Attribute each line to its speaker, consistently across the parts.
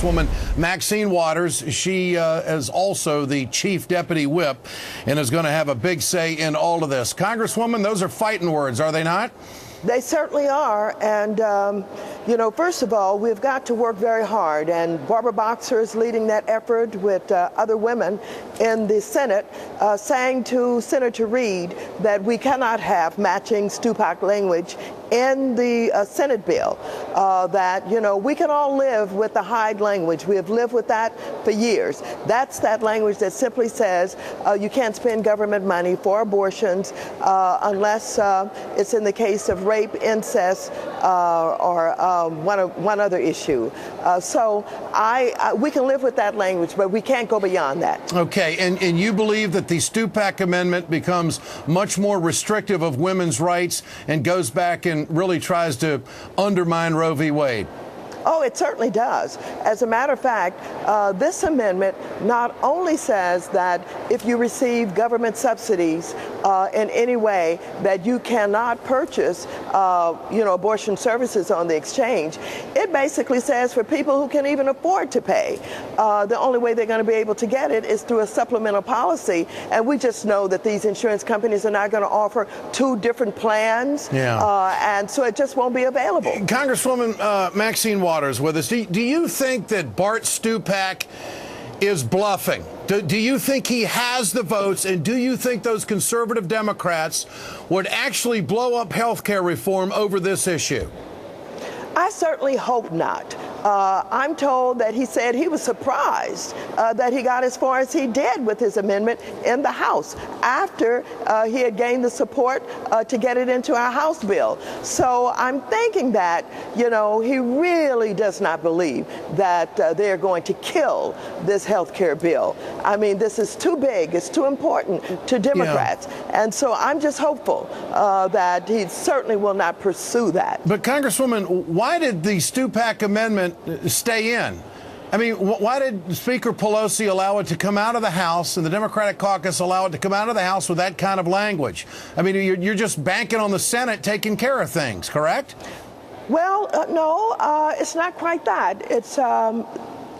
Speaker 1: Woman Maxine Waters, she is also the chief deputy whip and is going to have a big say in all of this. Congresswoman, those are fighting words, are they not?
Speaker 2: They certainly are. And, first of all, we've got to work very hard. And Barbara Boxer is leading that effort with other women in the Senate, saying to Senator Reid that we cannot have matching Stupak language in the Senate bill, that, we can all live with the Hyde language. We have lived with that for years. That's that language that simply says you can't spend government money for abortions unless it's in the case of rape, incest, or one other issue. So we can live with that language, but we can't go beyond that.
Speaker 1: Okay, and you believe that the Stupak Amendment becomes much more restrictive of women's rights and goes back and really tries to undermine Roe v. Wade?
Speaker 2: Oh, it certainly does. As a matter of fact, this amendment not only says that if you receive government subsidies in any way, that you cannot purchase, abortion services on the exchange. It basically says for people who can even afford to pay, the only way they're going to be able to get it is through a supplemental policy. And we just know that these insurance companies are not going to offer two different plans. And so it just won't be available.
Speaker 1: Congresswoman Maxine Waters with us. Do you think that Bart Stupak is bluffing? Do you think he has the votes, and do you think those conservative Democrats would actually blow up health care reform over this issue?
Speaker 2: I certainly hope not. I'm told that he said he was surprised that he got as far as he did with his amendment in the House after he had gained the support to get it into our House bill. So I'm thinking that, he really does not believe that they're going to kill this health care bill. I mean, this is too big. It's too important to Democrats. Yeah. And so I'm just hopeful that he certainly will not pursue that.
Speaker 1: But Congresswoman, why did the Stupak Amendment stay in? I mean, why did Speaker Pelosi allow it to come out of the House and the Democratic caucus allow it to come out of the House with that kind of language? I mean, you're just banking on the Senate taking care of things, correct?
Speaker 2: Well, no, it's not quite that. It's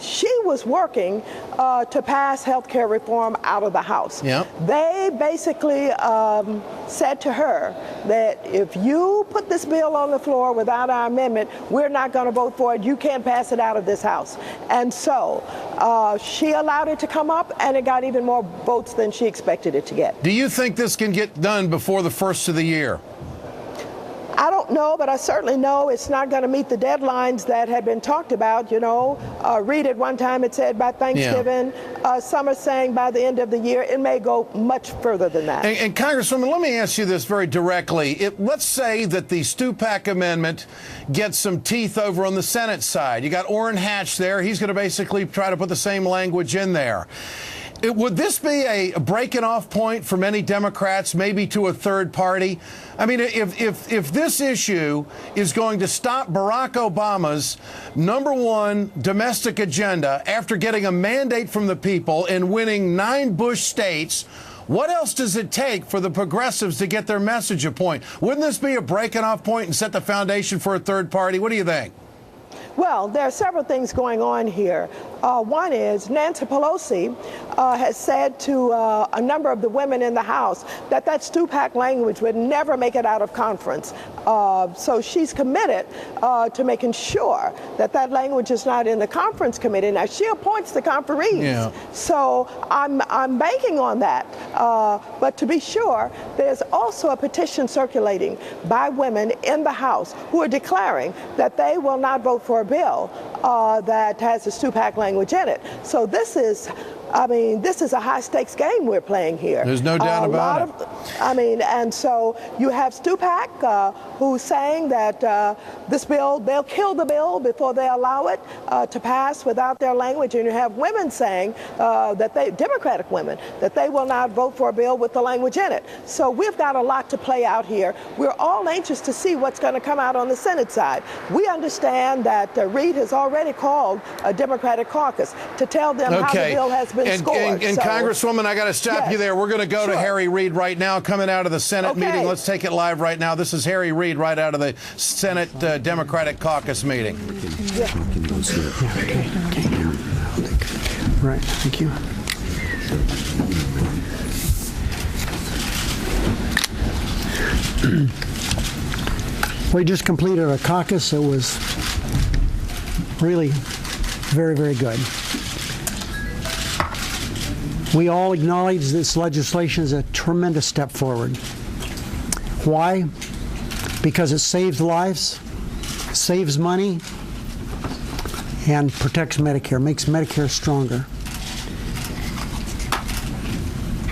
Speaker 2: she was working to pass health care reform out of the House. Yep. They basically said to her that if you put this bill on the floor without our amendment, we're not going to vote for it. You can't pass it out of this House. And so she allowed it to come up, and it got even more votes than she expected it to get.
Speaker 1: Do you think this can get done before the first of the year?
Speaker 2: I don't know, but I certainly know it's not going to meet the deadlines that had been talked about. Reid at one time had said by Thanksgiving. Yeah. Some are saying by the end of the year. It may go much further than that.
Speaker 1: And Congresswoman, let me ask you this very directly. Let's say that the Stupak Amendment gets some teeth over on the Senate side. You got Orrin Hatch there. He's going to basically try to put the same language in there. Would this be a breaking off point for many Democrats, maybe to a third party? I mean, if this issue is going to stop Barack Obama's #1 domestic agenda after getting a mandate from the people and winning 9 Bush states, what else does it take for the progressives to get their message a point? Wouldn't this be a breaking off point and set the foundation for a third party? What do you think?
Speaker 2: Well, there are several things going on here. One is Nancy Pelosi has said to a number of the women in the House that Stupak language would never make it out of conference. So she's committed to making sure that language is not in the conference committee. Now, she appoints the conferees. Yeah. So I'm banking on that. But to be sure, there's also a petition circulating by women in the House who are declaring that they will not vote for a bill that has the Stupak language in it. So this is a high-stakes game we're playing here.
Speaker 1: There's no doubt about it.
Speaker 2: And so you have Stupak who's saying that this bill, they'll kill the bill before they allow it to pass without their language. And you have women saying Democratic women, that they will not vote for a bill with the language in it. So we've got a lot to play out here. We're all anxious to see what's going to come out on the Senate side. We understand that Reid has already called a Democratic caucus to tell them how the bill has been even scored.
Speaker 1: And
Speaker 2: So,
Speaker 1: Congresswoman, I got to stop
Speaker 2: yes,
Speaker 1: you there. We're going to go to Harry Reid right now, coming out of the Senate meeting. Let's take it live right now. This is Harry Reid right out of the Senate Democratic Caucus meeting.
Speaker 3: Right, thank you. We just completed a caucus that was really very, very good. We all acknowledge this legislation is a tremendous step forward. Why? Because it saves lives, saves money, and protects Medicare, makes Medicare stronger.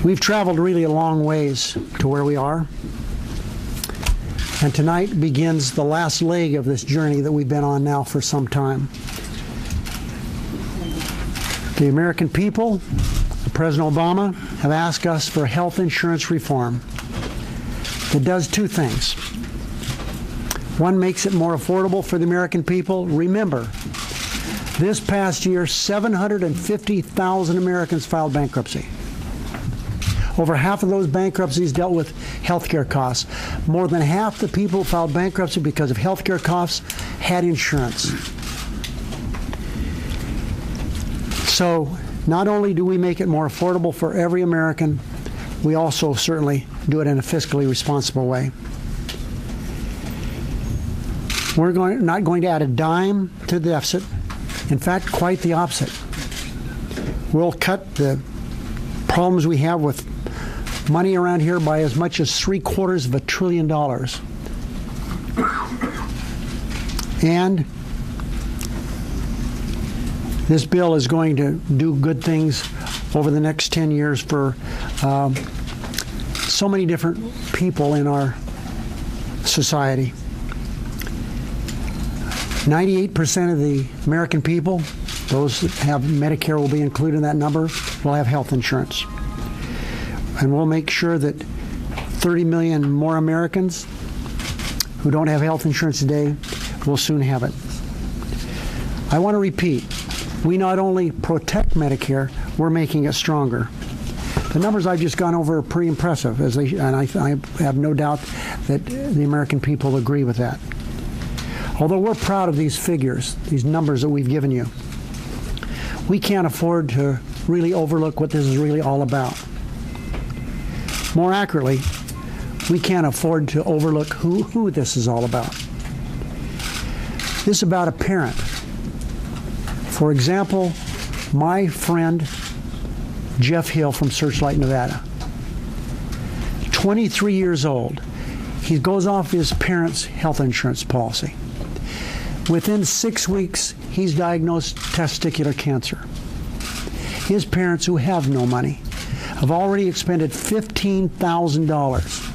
Speaker 3: We've traveled really a long ways to where we are. And tonight begins the last leg of this journey that we've been on now for some time. The American people, President Obama, have asked us for health insurance reform that does two things. One, makes it more affordable for the American people. Remember, this past year, 750,000 Americans filed bankruptcy. Over half of those bankruptcies dealt with health care costs. More than half the people who filed bankruptcy because of health care costs had insurance. So not only do we make it more affordable for every American, we also certainly do it in a fiscally responsible way. We're not going to add a dime to the deficit. In fact, quite the opposite. We'll cut the problems we have with money around here by as much as $750 billion. And this bill is going to do good things over the next 10 years for so many different people in our society. 98% of the American people, those that have Medicare will be included in that number, will have health insurance. And we'll make sure that 30 million more Americans who don't have health insurance today will soon have it. I want to repeat, we not only protect Medicare, we're making it stronger. The numbers I've just gone over are pretty impressive, and I have no doubt that the American people agree with that. Although we're proud of these figures, these numbers that we've given you, we can't afford to really overlook what this is really all about. More accurately, we can't afford to overlook who this is all about. This is about a parent. For example, my friend Jeff Hill from Searchlight, Nevada, 23 years old. He goes off his parents' health insurance policy. Within 6 weeks, he's diagnosed testicular cancer. His parents, who have no money, have already expended $15,000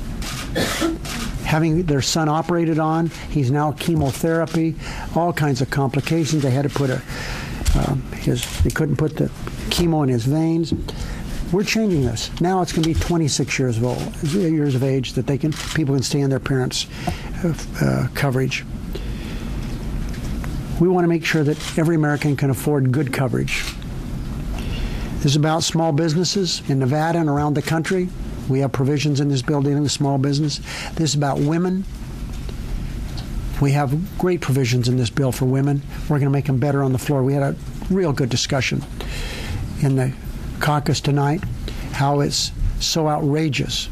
Speaker 3: having their son operated on. He's now chemotherapy, all kinds of complications. They had to put they couldn't put the chemo in his veins. We're changing this. Now it's going to be 26 years of age that people can stay in their parents' coverage. We want to make sure that every American can afford good coverage. This is about small businesses in Nevada and around the country. We have provisions in this bill dealing with small business. This is about women. We have great provisions in this bill for women. We're going to make them better on the floor. We had a real good discussion in the caucus tonight, how it's so outrageous,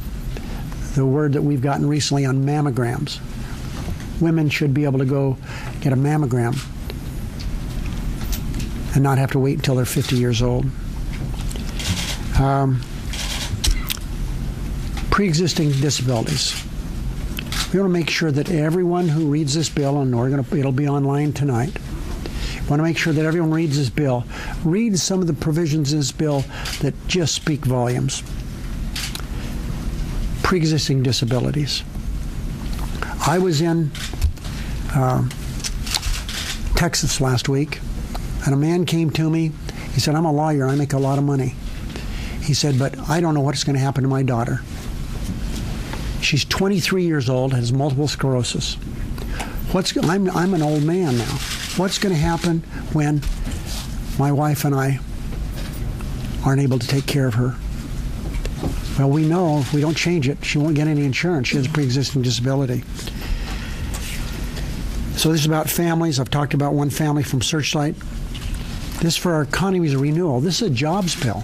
Speaker 3: the word that we've gotten recently on mammograms. Women should be able to go get a mammogram and not have to wait until they're 50 years old. Pre-existing disabilities. We want to make sure that everyone who reads this bill, and it'll be online tonight, we want to make sure that everyone reads this bill, reads some of the provisions in this bill that just speak volumes. Pre-existing disabilities. I was in Texas last week, and a man came to me. He said, I'm a lawyer. I make a lot of money. He said, but I don't know what's going to happen to my daughter. She's 23 years old, has multiple sclerosis. I'm an old man now. What's going to happen when my wife and I aren't able to take care of her. Well, we know if we don't change it, she won't get any insurance. She has a pre-existing disability. So this is about families. I've talked about one family from Searchlight. This for our economy's renewal. This is a jobs bill.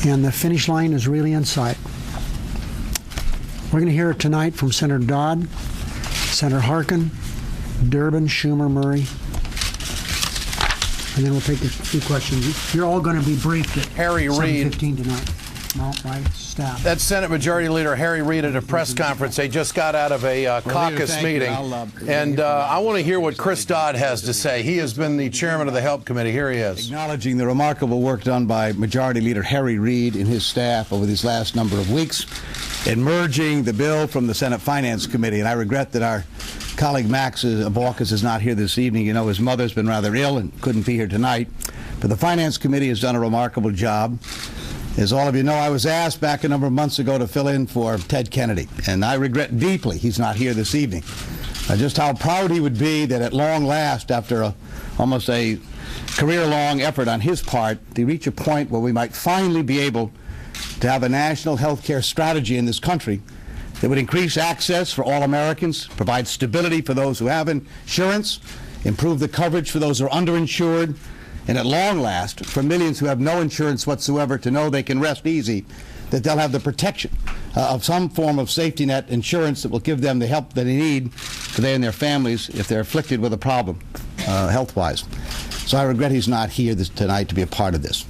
Speaker 3: And the finish line is really in sight. We're going to hear tonight from Senator Dodd, Senator Harkin, Durbin, Schumer, Murray. And then we'll take a few questions. You're all going to be briefed at
Speaker 1: Harry Reid
Speaker 3: 7:15 tonight. No, my staff.
Speaker 1: That's Senate Majority Leader Harry Reid at a press conference. They just got out of a caucus meeting. And I want to hear what Chris Dodd has to say. He has been the chairman of the Help Committee. Here he is.
Speaker 4: Acknowledging the remarkable work done by Majority Leader Harry Reid and his staff over these last number of weeks in merging the bill from the Senate Finance Committee. And I regret that our colleague Max Baucus is not here this evening. You know, his mother's been rather ill and couldn't be here tonight. But the Finance Committee has done a remarkable job. As all of you know, I was asked back a number of months ago to fill in for Ted Kennedy, and I regret deeply he's not here this evening. Just how proud he would be that at long last, after almost a career-long effort on his part, to reach a point where we might finally be able to have a national health care strategy in this country that would increase access for all Americans, provide stability for those who have insurance, improve the coverage for those who are underinsured, and at long last, for millions who have no insurance whatsoever, to know they can rest easy, that they'll have the protection of some form of safety net insurance that will give them the help that they need for they and their families if they're afflicted with a problem health-wise. So I regret he's not here tonight to be a part of this.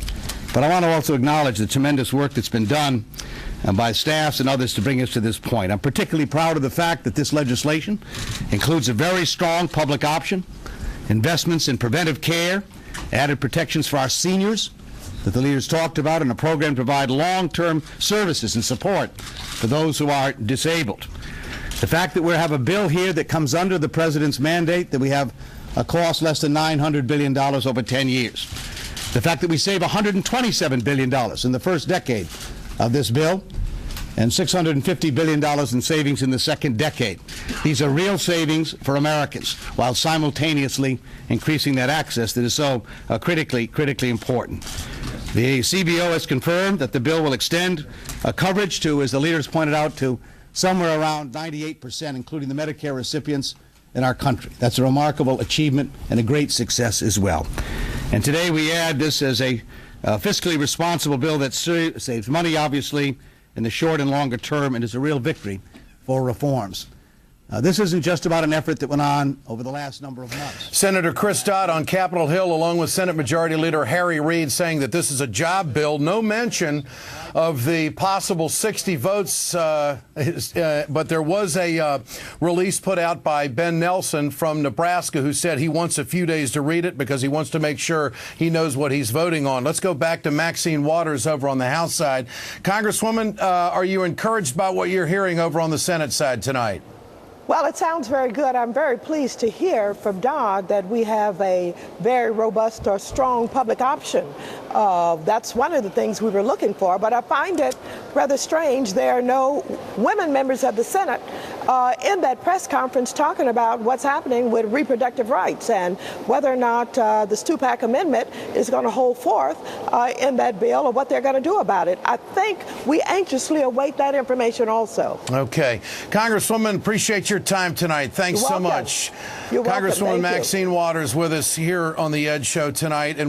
Speaker 4: But I want to also acknowledge the tremendous work that's been done by staffs and others to bring us to this point. I'm particularly proud of the fact that this legislation includes a very strong public option, investments in preventive care, added protections for our seniors that the leaders talked about, and a program to provide long-term services and support for those who are disabled. The fact that we have a bill here that comes under the president's mandate, that we have a cost less than $900 billion over 10 years. The fact that we save $127 billion in the first decade of this bill, and $650 billion in savings in the second decade. These are real savings for Americans, while simultaneously increasing that access that is so critically important. The CBO has confirmed that the bill will extend coverage to, as the leaders pointed out, to somewhere around 98%, including the Medicare recipients in our country. That's a remarkable achievement and a great success as well. And today we add this as a fiscally responsible bill that saves money, obviously, in the short and longer term, and is a real victory for reforms. This isn't just about an effort that went on over the last number of months.
Speaker 1: Senator Chris Dodd on Capitol Hill, along with Senate Majority Leader Harry Reid, saying that this is a job bill. No mention of the possible 60 votes, but there was a release put out by Ben Nelson from Nebraska, who said he wants a few days to read it because he wants to make sure he knows what he's voting on. Let's go back to Maxine Waters over on the House side. Congresswoman, are you encouraged by what you're hearing over on the Senate side tonight?
Speaker 2: Well, it sounds very good. I'm very pleased to hear from Dodd that we have a very robust or strong public option. That's one of the things we were looking for, but I find it rather strange there are no women members of the Senate in that press conference talking about what's happening with reproductive rights and whether or not the Stupak amendment is going to hold forth in that bill or what they're going to do about it. I think we anxiously await that information also.
Speaker 1: Okay. Congresswoman, appreciate your time tonight. Thanks so much.
Speaker 2: You're welcome.
Speaker 1: Congresswoman Maxine Waters with us here on the Ed Show tonight. And